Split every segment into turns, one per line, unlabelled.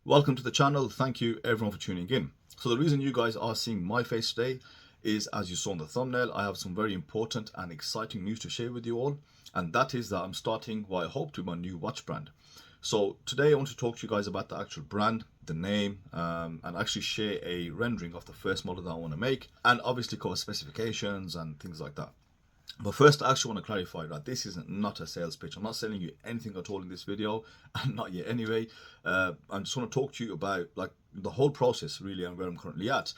Welcome to the channel. Thank you everyone for tuning in. So the reason you guys are seeing my face today is, as you saw in the thumbnail, I have some very important and exciting news to share with you all, and that is that I'm starting what I hope to be my new watch brand. So today I want to talk to you guys about the actual brand, the name, and actually share a rendering of the first model that I want to make, and obviously cover specifications and things like that. But first, I actually want to clarify that this is not a sales pitch. I'm not selling you anything at all in this video, and not yet anyway. I just want to talk to you about like the whole process really and where I'm currently at.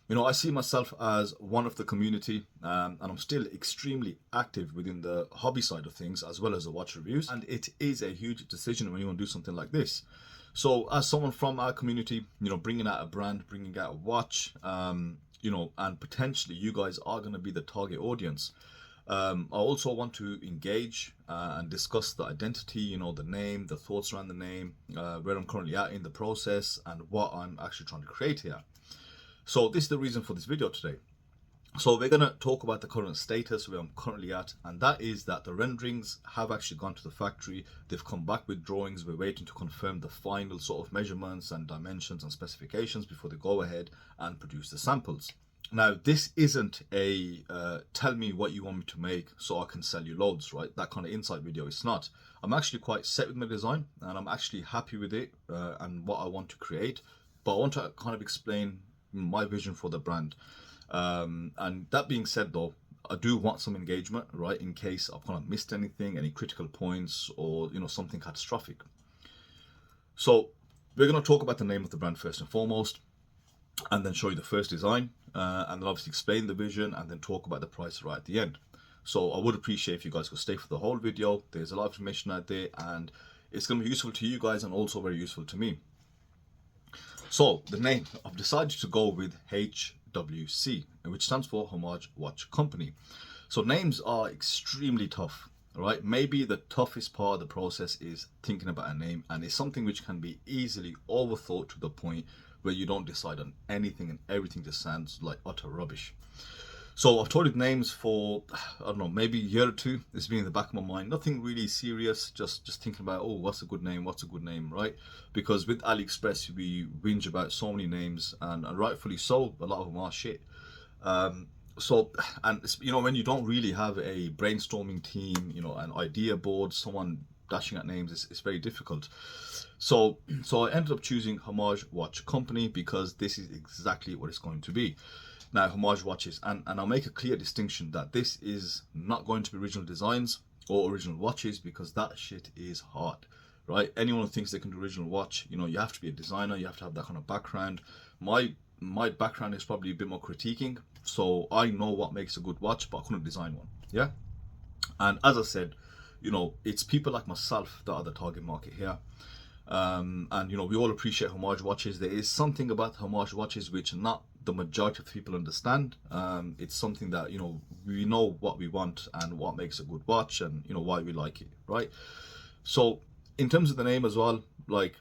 You know, I see myself as one of the community, and I'm still extremely active within the hobby side of things as well as the watch reviews. And it is a huge decision when you want to do something like this. So as someone from our community, you know, bringing out a brand, bringing out a watch, you know, and potentially you guys are going to be the target audience. I also want to engage and discuss the identity, you know, the name, the thoughts around the name, where I'm currently at in the process, and what I'm actually trying to create here. So this is the reason for this video today. So we're going to talk about the current status where I'm currently at, and that is that the renderings have actually gone to the factory. They've come back with drawings. We're waiting to confirm the final sort of measurements and dimensions and specifications before they go ahead and produce the samples. Now, this isn't a tell me what you want me to make so I can sell you loads, right? That kind of insight video. It's not. I'm actually quite set with my design, and I'm actually happy with it and what I want to create. But I want to kind of explain my vision for the brand. And that being said, though, I do want some engagement, right? In case I've kind of missed anything, any critical points, or you know, something catastrophic. So we're going to talk about the name of the brand first and foremost, and then show you the first design, and then obviously explain the vision, and then talk about the price right at the end. So I would appreciate if you guys could stay for the whole video. There's a lot of information out there, and it's going to be useful to you guys and also very useful to me. So the name, I've decided to go with HWC, which stands for Homage Watch Company. So names are extremely tough, right? Maybe the toughest part of the process is thinking about a name, and it's something which can be easily overthought to the point where you don't decide on anything and everything just sounds like utter rubbish. So I've toyed with names for, I don't know, maybe a year or two. It's been in the back of my mind. Nothing really serious, just thinking about, oh, what's a good name, right? Because with AliExpress, we whinge about so many names, and rightfully so, a lot of them are shit. So, and you know, when you don't really have a brainstorming team, you know, an idea board, someone dashing at names, it's very difficult. So I ended up choosing Homage Watch Company because this is exactly what it's going to be. Now, Homage watches, and I'll make a clear distinction that this is not going to be original designs or original watches, because that shit is hard, right? Anyone who thinks they can do original watch, you know, you have to be a designer, you have to have that kind of background. My background is probably a bit more critiquing, so I know what makes a good watch, but I couldn't design one, yeah? And as I said, you know, it's people like myself that are the target market here. And you know, we all appreciate Homage watches. There is something about Homage watches which not the majority of people understand. It's something that, you know, we know what we want and what makes a good watch, and you know why we like it, right? So in terms of the name as well, like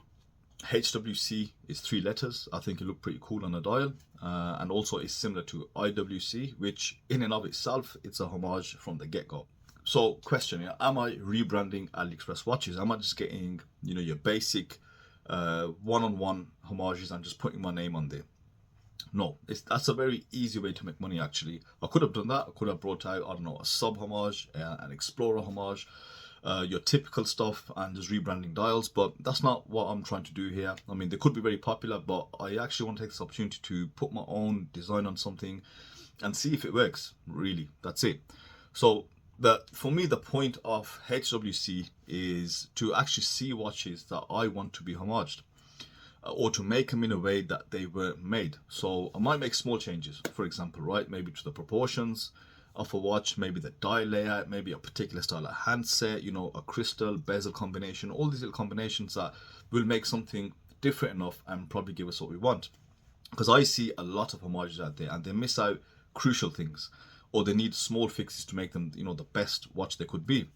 HWC is 3 letters. I think it looked pretty cool on a dial, and also it's similar to IWC, which in and of itself, it's a homage from the get-go. So question, yeah, am I rebranding AliExpress watches? Am I just getting, you know, your basic one-on-one homages and just putting my name on there? No, that's a very easy way to make money, actually. I could have done that. I could have brought out, I don't know, a sub homage, an explorer homage, your typical stuff, and just rebranding dials, but that's not what I'm trying to do here. I mean, they could be very popular, but I actually want to take this opportunity to put my own design on something and see if it works, really. That's it. So for me, the point of HWC is to actually see watches that I want to be homaged, or to make them in a way that they were made. So I might make small changes, for example, right? Maybe to the proportions of a watch, maybe the dial layout, maybe a particular style of handset, you know, a crystal bezel combination, all these little combinations that will make something different enough and probably give us what we want. Because I see a lot of homages out there, and they miss out crucial things, or they need small fixes to make them, you know, the best watch they could be.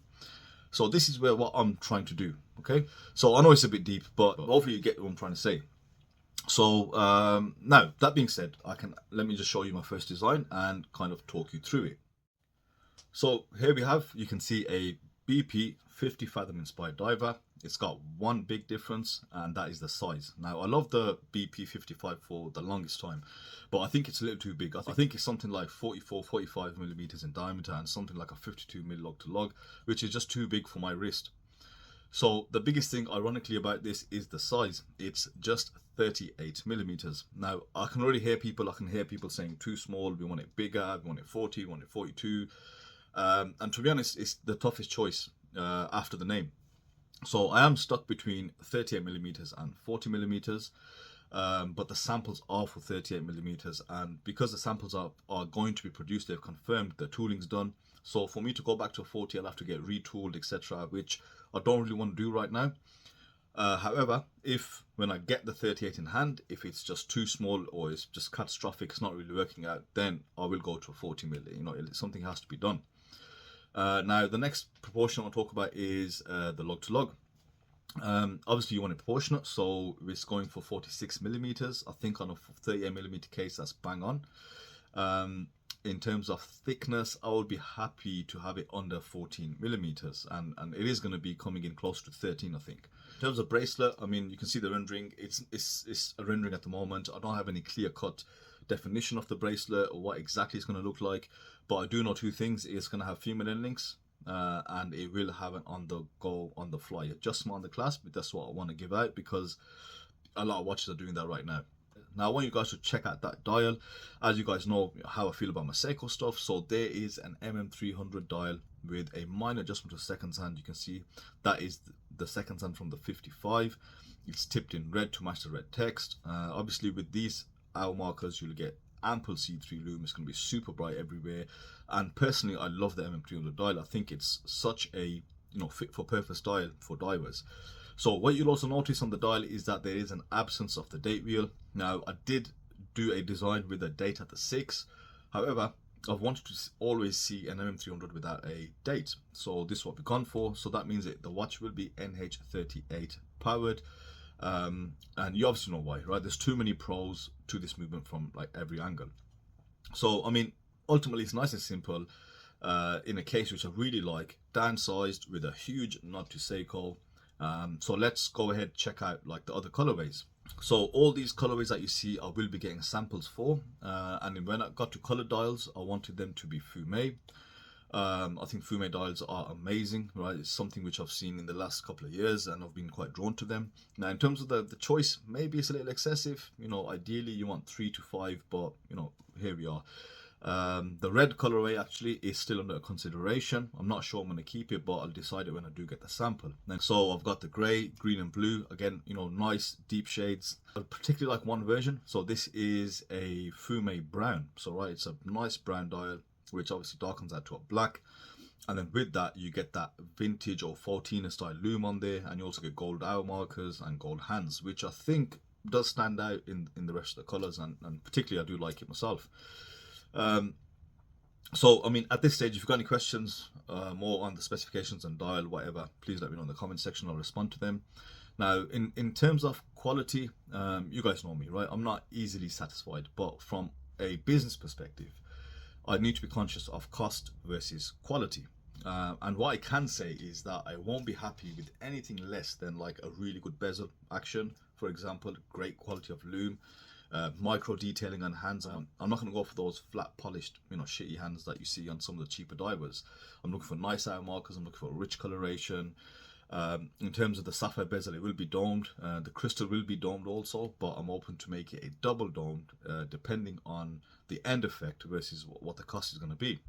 So this is what I'm trying to do, okay? So I know it's a bit deep, but hopefully you get what I'm trying to say. So now, that being said, let me just show you my first design and kind of talk you through it. So here we have, you can see a BP 50 fathom inspired diver. It's got one big difference, and that is the size. Now I love the BP 55 for the longest time, but I think it's a little too big. I think it's something like 45 millimeters in diameter and something like a 52 mil lug to lug, which is just too big for my wrist. So the biggest thing ironically about this is the size. It's just 38 millimeters. Now I can already hear people, saying too small, we want it bigger, we want it 40, we want it 42. And to be honest, it's the toughest choice after the name. So I am stuck between 38 millimeters and 40 millimeters, but the samples are for 38 millimeters, and because the samples are going to be produced, they've confirmed the tooling's done. So for me to go back to a 40, I'll have to get retooled, etc., which I don't really want to do right now. However, if when I get the 38 in hand, if it's just too small or it's just catastrophic, it's not really working out, then I will go to a 40 mil. You know, something has to be done. Now the next proportion I'll talk about is the lug to lug. Obviously you want it proportionate, so it's going for 46 millimeters. I think on a 38 millimeter case, that's bang on. In terms of thickness, I would be happy to have it under 14 millimeters, and it is going to be coming in close to 13, I think. In terms of bracelet, I mean, you can see the rendering. It's a rendering at the moment. I don't have any clear-cut definition of the bracelet or what exactly it's going to look like, but I do know two things. It's going to have female end links, and it will have an on the go, on the fly adjustment on the clasp. That's what I want to give out, because a lot of watches are doing that right now. Now I want you guys to check out that dial. As you guys know how I feel about my Seiko stuff, so there is an MM300 dial with a minor adjustment to seconds hand. You can see that is the seconds hand from the 55. It's tipped in red to match the red text. Obviously with these hour markers you'll get ample C3 lume. It's going to be super bright everywhere, and personally I love the MM300 dial. I think it's such a fit for purpose dial for divers. So what you'll also notice on the dial is that there is an absence of the date wheel. Now I did do a design with a date at the 6, however I've wanted to always see an MM300 without a date, so this is what we've gone for. So that means that the watch will be NH38 powered, and you obviously know why, right? There's too many pros to this movement from like every angle. So I mean, ultimately it's nice and simple, in a case which I really like, downsized with a huge nod to Seiko. So let's go ahead, check out like the other colorways. So all these colorways that you see I will be getting samples for, and when I got to color dials, I wanted them to be fume. I think fume dials are amazing, right? It's something which I've seen in the last couple of years and I've been quite drawn to them. Now in terms of the choice, maybe it's a little excessive. Ideally you want 3 to 5, but here we are. The red colorway actually is still under consideration. I'm not sure I'm going to keep it, but I'll decide it when I do get the sample. And so I've got the grey, green and blue. Again, nice deep shades. I particularly like one version. So this is a fume brown. So right, it's a nice brown dial, which obviously darkens out to a black. And then with that, you get that vintage or 14er style lume on there. And you also get gold hour markers and gold hands, which I think does stand out in the rest of the colours. And particularly I do like it myself. So I mean, at this stage, if you've got any questions more on the specifications and dial, whatever, please let me know in the comment section. I'll respond to them. Now in terms of quality, you guys know me, right? I'm not easily satisfied, but from a business perspective, I need to be conscious of cost versus quality. And what I can say is that I won't be happy with anything less than like a really good bezel action, for example, great quality of lume, micro detailing on hands. I'm not going to go for those flat polished shitty hands that you see on some of the cheaper divers. I'm looking for nice hour markers. I'm looking for rich coloration. In terms of the sapphire bezel, it will be domed. The crystal will be domed also, but I'm open to make it a double domed, depending on the end effect versus what the cost is going to be.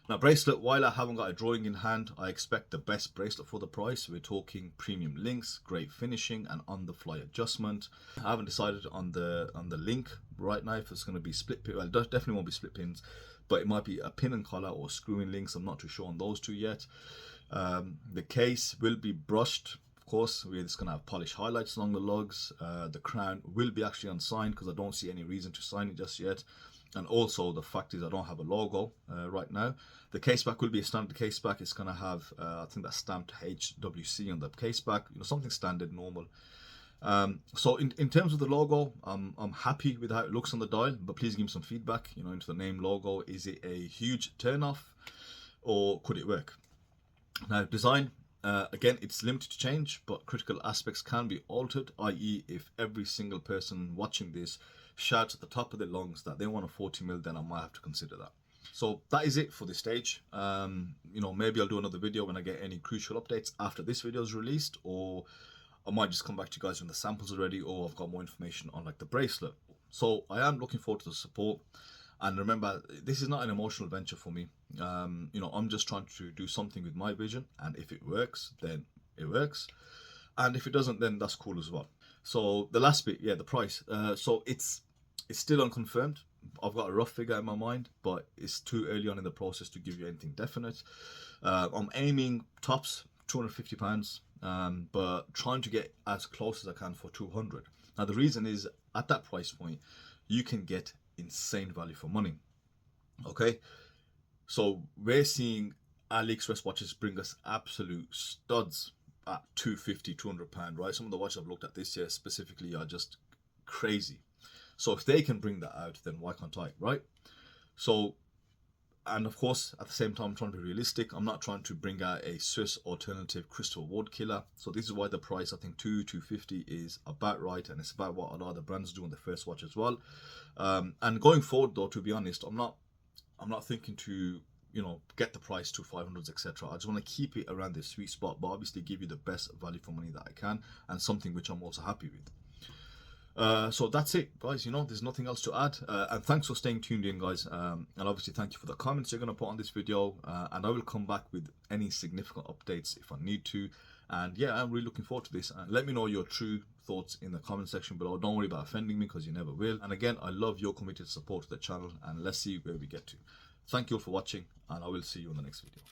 Now bracelet, while I haven't got a drawing in hand, I expect the best bracelet for the price. We're talking premium links, great finishing and on the fly adjustment. I haven't decided on the link right now if it's going to be split pin. Well, it definitely won't be split pins, but it might be a pin and collar or screwing links. I'm not too sure on those two yet. The case will be brushed, of course. We're just going to have polished highlights along the lugs. The crown will be actually unsigned because I don't see any reason to sign it just yet. And also the fact is I don't have a logo right now. The case back will be a standard case back. It's going to have I think that's stamped HWC on the case back, something standard, normal. So in terms of the logo, I'm happy with how it looks on the dial, but please give me some feedback into the name logo. Is it a huge turn off or could it work? Now design, again, it's limited to change, but critical aspects can be altered, i.e. if every single person watching this shouts at the top of their lungs that they want a 40mm, then I might have to consider that. So that is it for this stage. You know, maybe I'll do another video when I get any crucial updates after this video is released, or I might just come back to you guys when the samples are ready, or I've got more information on like the bracelet. So I am looking forward to the support. And remember, this is not an emotional venture for me. You know, I'm just trying to do something with my vision, and if it works, then it works, and if it doesn't, then that's cool as well. So the last bit, yeah, the price. So it's still unconfirmed. I've got a rough figure in my mind, but it's too early on in the process to give you anything definite. I'm aiming tops £250, but trying to get as close as I can for 200. Now the reason is, at that price point, you can get insane value for money. Okay, so we're seeing AliExpress watches bring us absolute studs at £250, £200, right? Some of the watches I've looked at this year specifically are just crazy. So if they can bring that out, then why can't I, right? So, and of course, at the same time, I'm trying to be realistic. I'm not trying to bring out a Swiss alternative crystal ward killer. So this is why the price, I think $250 is about right, and it's about what a lot of the brands do on the first watch as well. And going forward, though, to be honest, I'm not thinking to, you know, get the price to 500s, etc. I just want to keep it around this sweet spot, but obviously give you the best value for money that I can, and something which I'm also happy with. So that's it, guys. You know, there's nothing else to add, and thanks for staying tuned in, guys, and obviously thank you for the comments you're going to put on this video, and I will come back with any significant updates if I need to. And yeah, I'm really looking forward to this, and let me know your true thoughts in the comment section below. Don't worry about offending me, because you never will. And again, I love your committed support to the channel, and let's see where we get to. Thank you all for watching, and I will see you in the next video.